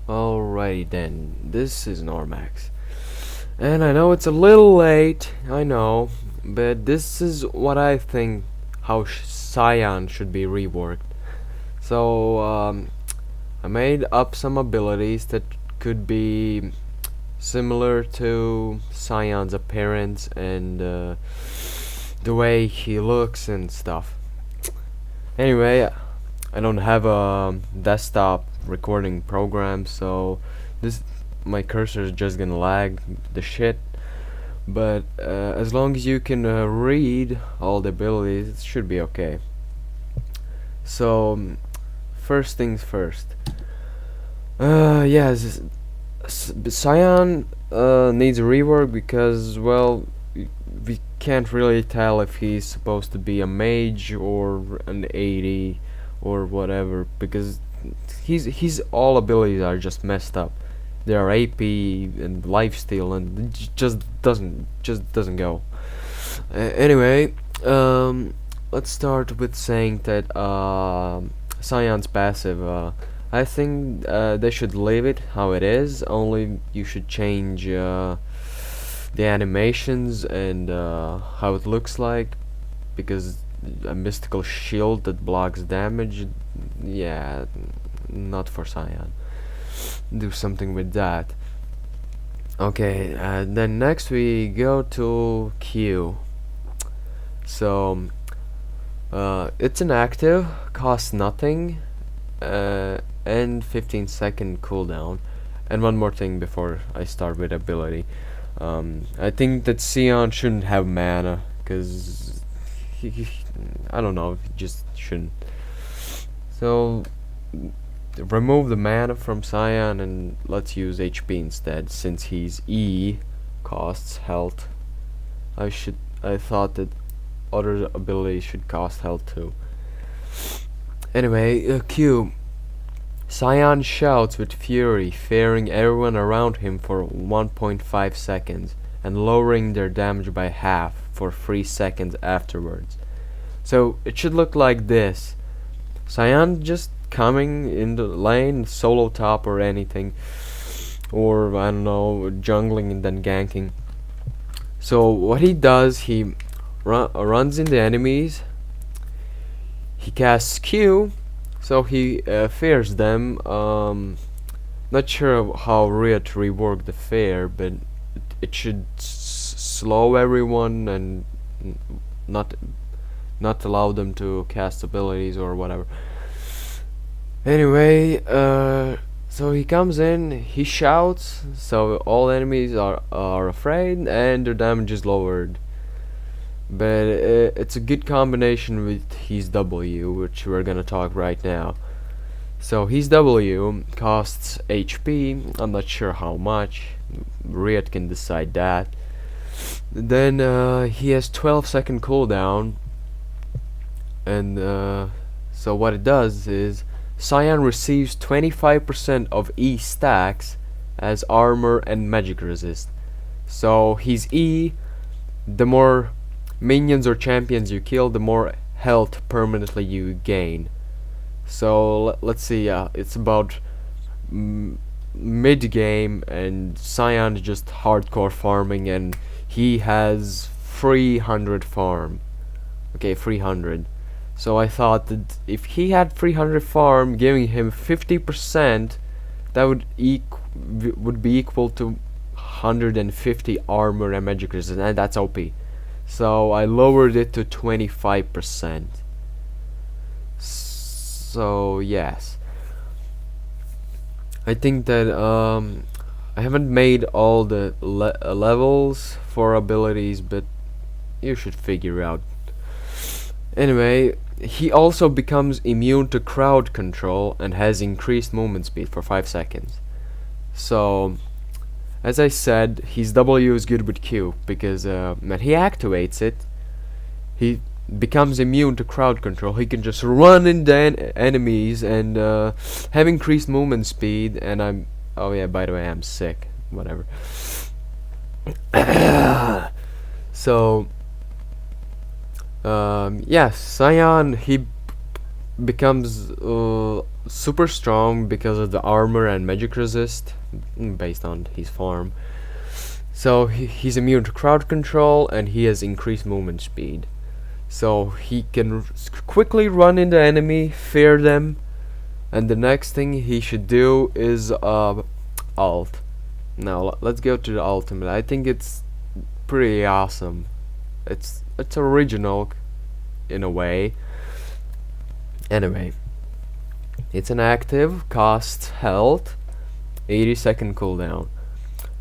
Alrighty then, this is Normax. And I know it's a little late, I know, but this is what I think how Sion should be reworked. So, I made up some abilities that could be similar to Sion's appearance and the way he looks and stuff. Anyway, I don't have a desktop recording program, so this my cursor is just gonna lag the shit. But as long as you can read all the abilities, it should be okay. So first things first. Yes, Sion needs a rework because, well, we can't really tell if he's supposed to be a mage or an 80 or whatever, because his all abilities are just messed up. They are AP and lifesteal, and it just doesn't go. Anyway, let's start with saying that Sion's passive. I think they should leave it how it is. Only you should change the animations and how it looks like, because a mystical shield that blocks damage, yeah, not for Sion. Do something with that. Okay, then next we go to Q. So it's an active, costs nothing, and 15-second cooldown. And one more thing before I start with ability. I think that Sion shouldn't have mana, because I don't know, he just shouldn't. So remove the mana from Sion and let's use HP instead, since he's E, costs health. I thought that other abilities should cost health too. Anyway, Q. Sion shouts with fury, fearing everyone around him for 1.5 seconds and lowering their damage by half for 3 seconds afterwards. So it should look like this. Sion just coming in the lane, solo top or anything, or I don't know, jungling and then ganking. So what he does, he runs in the enemies, he casts Q, so he fears them. Not sure how Riot reworked the fear, but it should slow everyone and not allow them to cast abilities or whatever. Anyway, so he comes in, he shouts, so all enemies are afraid and their damage is lowered. But it's a good combination with his W, which we're gonna talk right now. So his W costs HP, I'm not sure how much, Riot can decide that. Then he has 12-second cooldown, and so what it does is Sion receives 25% of E stacks as armor and magic resist. So his E, the more minions or champions you kill, the more health permanently you gain. So let's see, it's about mid game, and Sion is just hardcore farming, and he has 300 farm. Okay, 300. So I thought that if he had 300 farm, giving him 50%, that would be equal to 150 armor and magic resistance, and that's OP. So I lowered it to 25%. So yes, I think that I haven't made all the levels for abilities, but you should figure out. Anyway, he also becomes immune to crowd control and has increased movement speed for 5 seconds. So as I said, his W is good with Q, because when he activates it, he becomes immune to crowd control. He can just run into enemies and have increased movement speed. And oh yeah, by the way, I'm sick. Whatever. So yes, Sion, he becomes super strong because of the armor and magic resist, based on his farm. So he's immune to crowd control, and he has increased movement speed. So he can quickly run into enemy, fear them, and the next thing he should do is ult. Now let's go to the ultimate. I think it's pretty awesome. It's original in a way. Anyway, it's an active, costs health, 80-second cooldown.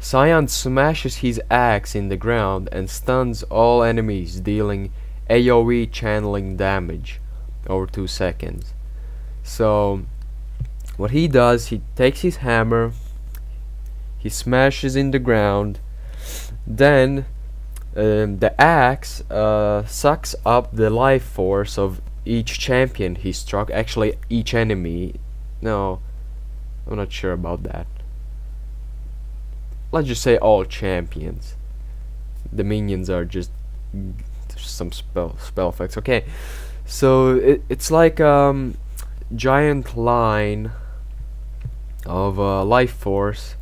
Sion smashes his axe in the ground and stuns all enemies, dealing AoE channeling damage over 2 seconds. So what he does, he takes his hammer, he smashes in the ground, then the axe sucks up the life force of each champion he struck. Actually, each enemy. No, I'm not sure about that. Let's just say all champions. The minions are just some spell effects. Okay, so it's like giant line of life force,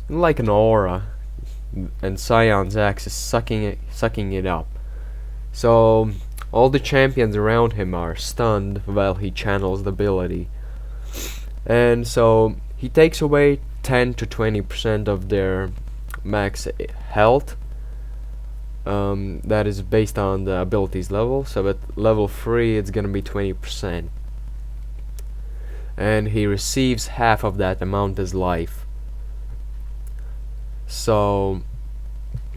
like an aura, and Sion's axe is sucking it up. So all the champions around him are stunned while he channels the ability, and so he takes away 10 to 20% of their max health. That is based on the abilities level. So at level 3 it's gonna be 20%, and he receives half of that amount as life. So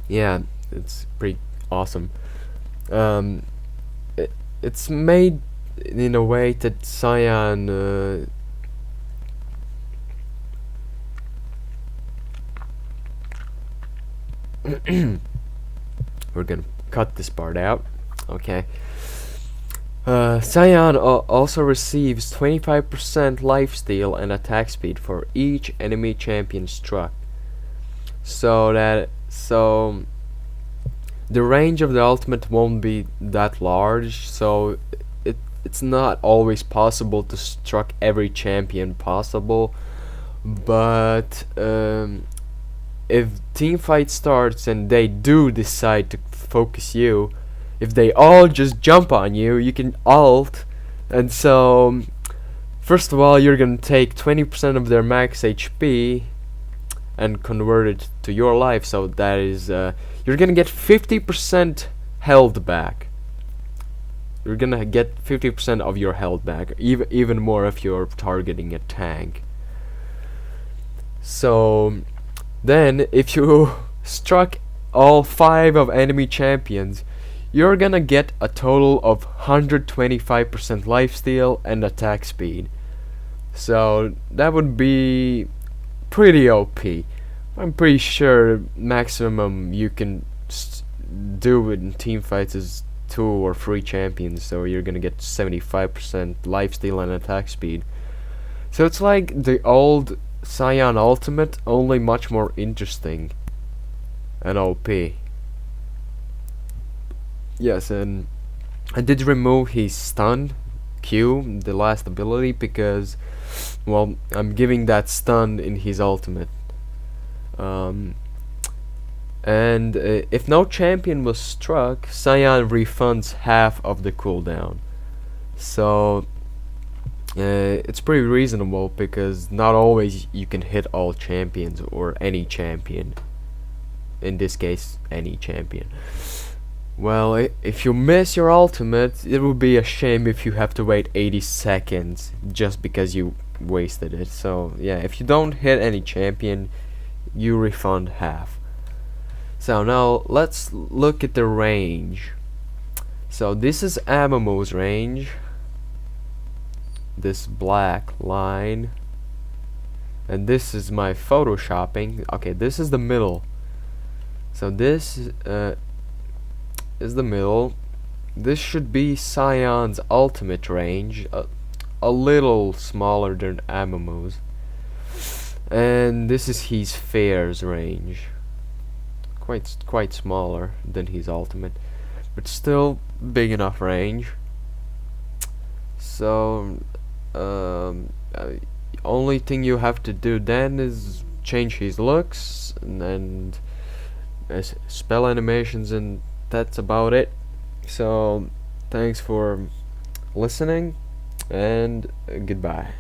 yeah, it's pretty awesome. It's made in a way that Sion we're gonna cut this part out. Okay. Sion also receives 25% lifesteal and attack speed for each enemy champion struck. So the range of the ultimate won't be that large, so it's not always possible to struck every champion possible, but if team fight starts and they do decide to focus you, if they all just jump on you, you can ult, and so first of all you're gonna take 20% of their max HP and convert it to your life, so that is you're gonna get 50% health back. You're gonna get 50% of your health back, even more if you're targeting a tank. So then if you struck all 5 of enemy champions, you're gonna get a total of 125% lifesteal and attack speed. So that would be pretty OP. I'm pretty sure maximum you can do in team fights is 2 or 3 champions, so you're gonna get 75% lifesteal and attack speed. So it's like the old Sion Ultimate, only much more interesting and OP. Yes, and I did remove his stun Q, the last ability, because, well, I'm giving that stun in his ultimate. And if no champion was struck, Sion refunds half of the cooldown. So it's pretty reasonable, because not always you can hit all champions or any champion. In this case, any champion. Well, if you miss your ultimate, it would be a shame if you have to wait 80 seconds just because you wasted it. So yeah, if you don't hit any champion, you refund half. So now let's look at the range. So this is Amumu's range, this black line, and this is my photoshopping. Okay, this is the middle. So this is the middle. This should be Sion's ultimate range, a little smaller than Amumu's, and this is his Fair's range, quite smaller than his ultimate, but still big enough range. So only thing you have to do then is change his looks and spell animations, and that's about it. So thanks for listening, and goodbye.